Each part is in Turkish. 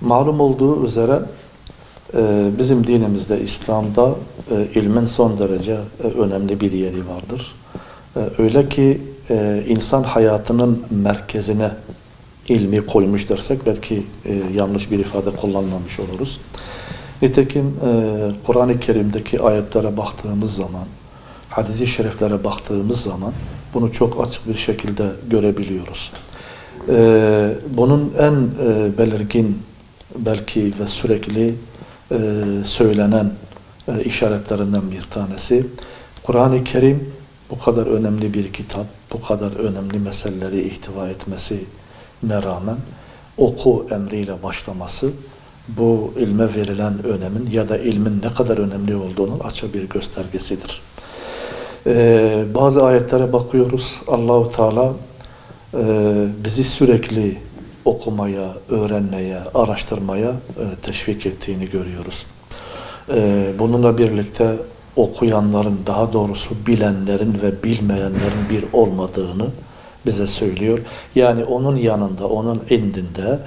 Malum olduğu üzere bizim dinimizde, İslam'da ilmin son derece önemli bir yeri vardır. Öyle ki insan hayatının merkezine ilmi koymuş dersek belki yanlış bir ifade kullanmamış oluruz. Nitekim Kur'an-ı Kerim'deki ayetlere baktığımız zaman, hadis-i şeriflere baktığımız zaman bunu çok açık bir şekilde görebiliyoruz. Bunun en belirgin belki ve sürekli söylenen işaretlerinden bir tanesi, Kur'an-ı Kerim bu kadar önemli bir kitap, bu kadar önemli meseleleri ihtiva etmesine rağmen oku emriyle başlaması, bu ilme verilen önemin ya da ilmin ne kadar önemli olduğunun açık bir göstergesidir. Bazı ayetlere bakıyoruz, Allahu Teala bizi sürekli okumaya, öğrenmeye, araştırmaya teşvik ettiğini görüyoruz. Bununla birlikte okuyanların, daha doğrusu bilenlerin ve bilmeyenlerin bir olmadığını bize söylüyor. Yani onun yanında, onun indinde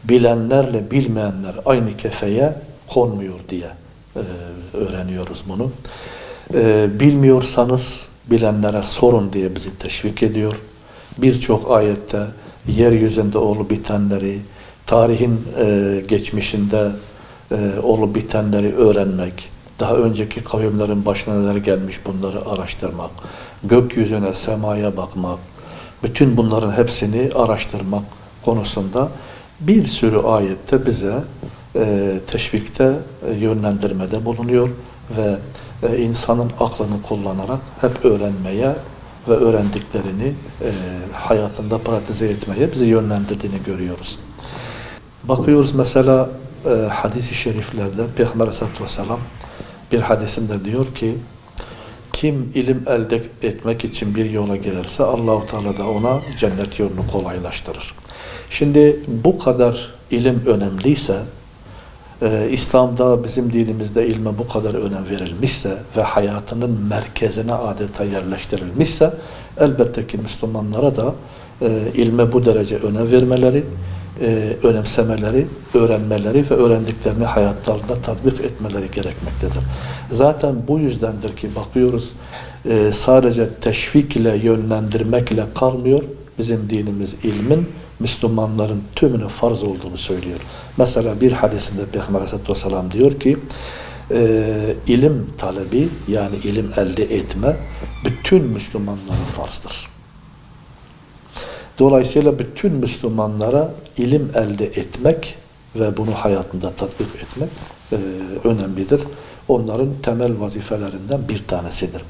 bilenlerle bilmeyenler aynı kefeye konmuyor diye öğreniyoruz bunu. Bilmiyorsanız bilenlere sorun diye bizi teşvik ediyor. Birçok ayette yeryüzünde olup bitenleri, tarihin geçmişinde olup bitenleri öğrenmek, daha önceki kavimlerin başına neler gelmiş bunları araştırmak, gökyüzüne, semaya bakmak, bütün bunların hepsini araştırmak konusunda bir sürü ayette bize teşvikte, yönlendirmede bulunuyor ve insanın aklını kullanarak hep öğrenmeye ve öğrendiklerini hayatında pratize etmeye bizi yönlendirdiğini görüyoruz. Bakıyoruz mesela hadis-i şeriflerde Peygamber Aleyhisselatü Vesselam bir hadisinde diyor ki, kim ilim elde etmek için bir yola girerse Allah-u Teala da ona cennet yolunu kolaylaştırır. Şimdi bu kadar ilim önemliyse, İslam'da bizim dinimizde ilme bu kadar önem verilmişse ve hayatının merkezine adeta yerleştirilmişse elbette ki Müslümanlara da ilme bu derece önem vermeleri, önemsemeleri, öğrenmeleri ve öğrendiklerini hayatlarında tatbik etmeleri gerekmektedir. Zaten bu yüzdendir ki bakıyoruz sadece teşvikle, yönlendirmekle kalmıyor. Bizim dinimiz ilmin Müslümanların tümüne farz olduğunu söylüyor. Mesela bir hadisinde Peygamber Aleyhisselatü Vesselam diyor ki ilim talebi yani ilim elde etme bütün Müslümanlara farzdır. Dolayısıyla bütün Müslümanlara ilim elde etmek ve bunu hayatında tatbik etmek önemlidir. Onların temel vazifelerinden bir tanesidir.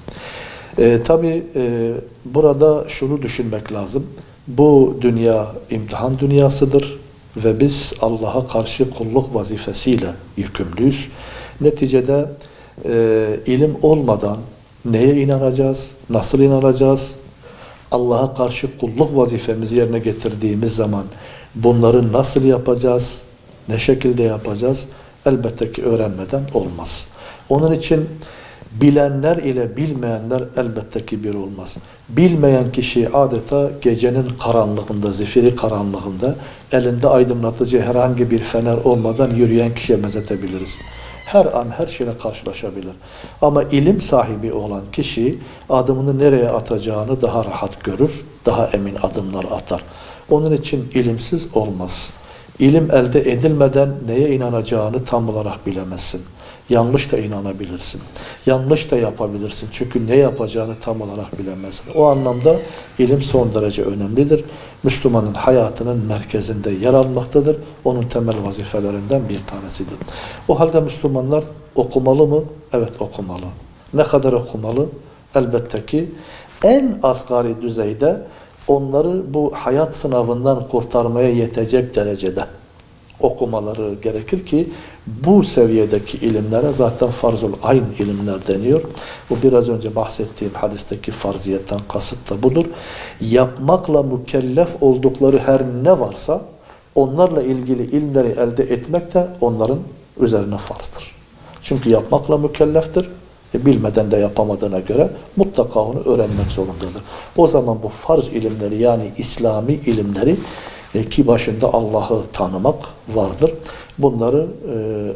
Tabi burada şunu düşünmek lazım. Bu dünya imtihan dünyasıdır ve biz Allah'a karşı kulluk vazifesiyle yükümlüyüz. Neticede ilim olmadan neye inanacağız, nasıl inanacağız? Allah'a karşı kulluk vazifemizi yerine getirdiğimiz zaman bunları nasıl yapacağız, ne şekilde yapacağız? Elbette ki öğrenmeden olmaz. Onun için bilenler ile bilmeyenler elbette ki bir olmaz. Bilmeyen kişi adeta gecenin karanlığında, zifiri karanlığında elinde aydınlatıcı herhangi bir fener olmadan yürüyen kişiye benzetebiliriz. Her an her şeyle karşılaşabilir. Ama ilim sahibi olan kişi adımını nereye atacağını daha rahat görür, daha emin adımlar atar. Onun için ilimsiz olmaz. İlim elde edilmeden neye inanacağını tam olarak bilemezsin. Yanlış da inanabilirsin. Yanlış da yapabilirsin. Çünkü ne yapacağını tam olarak bilemezsin. O anlamda ilim son derece önemlidir. Müslümanın hayatının merkezinde yer almaktadır. Onun temel vazifelerinden bir tanesidir. O halde Müslümanlar okumalı mı? Evet, okumalı. Ne kadar okumalı? Elbette ki en asgari düzeyde onları bu hayat sınavından kurtarmaya yetecek derecede okumaları gerekir ki bu seviyedeki ilimlere zaten farzul ayn ilimler deniyor. Bu biraz önce bahsettiğim hadisteki farziyetten kasıt da budur. Yapmakla mükellef oldukları her ne varsa onlarla ilgili ilimleri elde etmek de onların üzerine farzdır. Çünkü yapmakla mükelleftir. Bilmeden de yapamadığına göre mutlaka onu öğrenmek zorundadır. O zaman bu farz ilimleri yani İslami ilimleri ki başında Allah'ı tanımak vardır. Bunları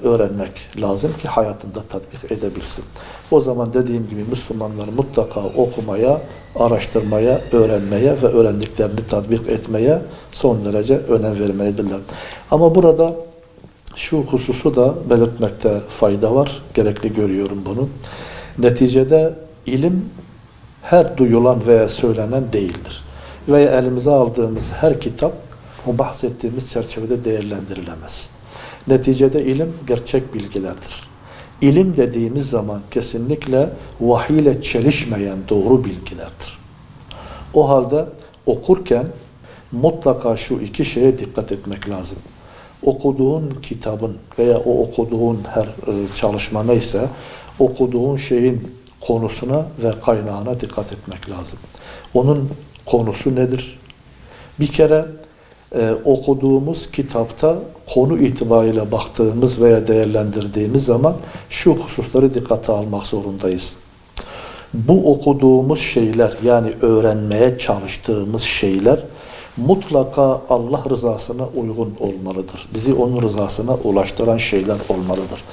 öğrenmek lazım ki hayatında tatbik edebilsin. O zaman dediğim gibi Müslümanlar mutlaka okumaya, araştırmaya, öğrenmeye ve öğrendiklerini tatbik etmeye son derece önem vermelidirler. Ama burada şu hususu da belirtmekte fayda var. Gerekli görüyorum bunu. Neticede ilim her duyulan veya söylenen değildir. Veya elimize aldığımız her kitap bu bahsettiğimiz çerçevede değerlendirilemez. Neticede ilim gerçek bilgilerdir. İlim dediğimiz zaman kesinlikle vahiy ile çelişmeyen doğru bilgilerdir. O halde okurken mutlaka şu iki şeye dikkat etmek lazım. Okuduğun kitabın veya o okuduğun her çalışma neyse okuduğun şeyin konusuna ve kaynağına dikkat etmek lazım. Onun konusu nedir? Bir kere okuduğumuz kitapta konu itibariyle baktığımız veya değerlendirdiğimiz zaman şu hususları dikkate almak zorundayız. Bu okuduğumuz şeyler, yani öğrenmeye çalıştığımız şeyler mutlaka Allah rızasına uygun olmalıdır. Bizi onun rızasına ulaştıran şeyler olmalıdır.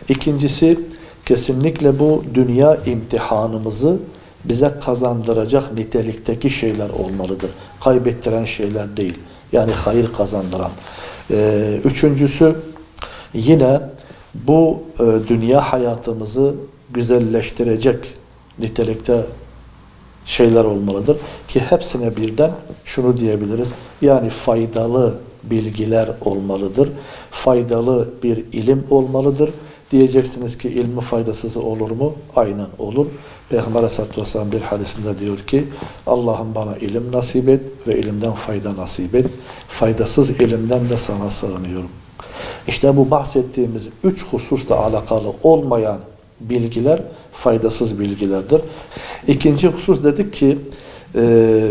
İkincisi, kesinlikle bu dünya imtihanımızı bize kazandıracak nitelikteki şeyler olmalıdır. Kaybettiren şeyler değil. Yani hayır kazandıran. Üçüncüsü, yine bu dünya hayatımızı güzelleştirecek nitelikte şeyler olmalıdır ki hepsine birden şunu diyebiliriz. Yani faydalı bilgiler olmalıdır. Faydalı bir ilim olmalıdır. Diyeceksiniz ki ilmi faydasız olur mu? Aynen olur. Peygamber Aleyhisselatü Vesselam bir hadisinde diyor ki Allah'ım bana ilim nasip et ve ilimden fayda nasip et. Faydasız ilimden de sana sığınıyorum. İşte bu bahsettiğimiz üç hususla alakalı olmayan bilgiler faydasız bilgilerdir. İkinci husus dedik ki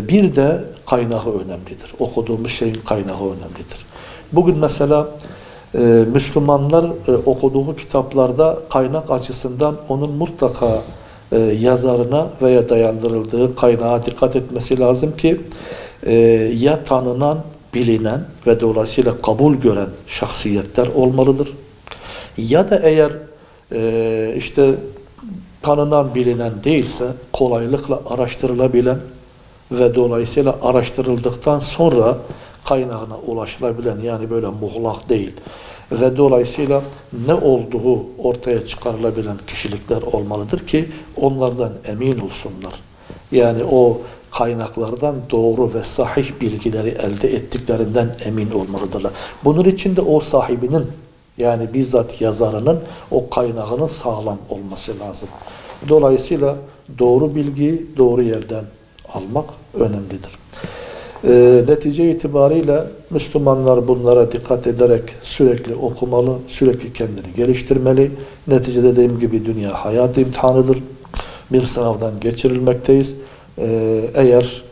bir de kaynağı önemlidir. Okuduğumuz şeyin kaynağı önemlidir. Bugün mesela Müslümanlar okuduğu kitaplarda kaynak açısından onun mutlaka yazarına veya dayandırıldığı kaynağa dikkat etmesi lazım ki ya tanınan, bilinen ve dolayısıyla kabul gören şahsiyetler olmalıdır. Ya da eğer işte tanınan, bilinen değilse kolaylıkla araştırılabilen ve dolayısıyla araştırıldıktan sonra kaynağına ulaşılabilen, yani böyle muğlak değil ve dolayısıyla ne olduğu ortaya çıkarılabilen kişilikler olmalıdır ki onlardan emin olsunlar. Yani o kaynaklardan doğru ve sahih bilgileri elde ettiklerinden emin olmalıdırlar. Bunun için de o sahibinin, yani bizzat yazarının o kaynağının sağlam olması lazım. Dolayısıyla doğru bilgiyi doğru yerden almak önemlidir. Netice itibariyle Müslümanlar bunlara dikkat ederek sürekli okumalı, sürekli kendini geliştirmeli. Neticede dediğim gibi dünya hayat imtihanıdır. Bir sınavdan geçirilmekteyiz. Eğer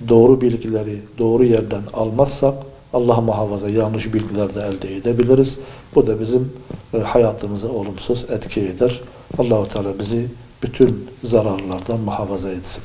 doğru bilgileri doğru yerden almazsak Allah muhafaza yanlış bilgiler de elde edebiliriz. Bu da bizim hayatımıza olumsuz etki eder. Allah-u Teala bizi bütün zararlardan muhafaza etsin.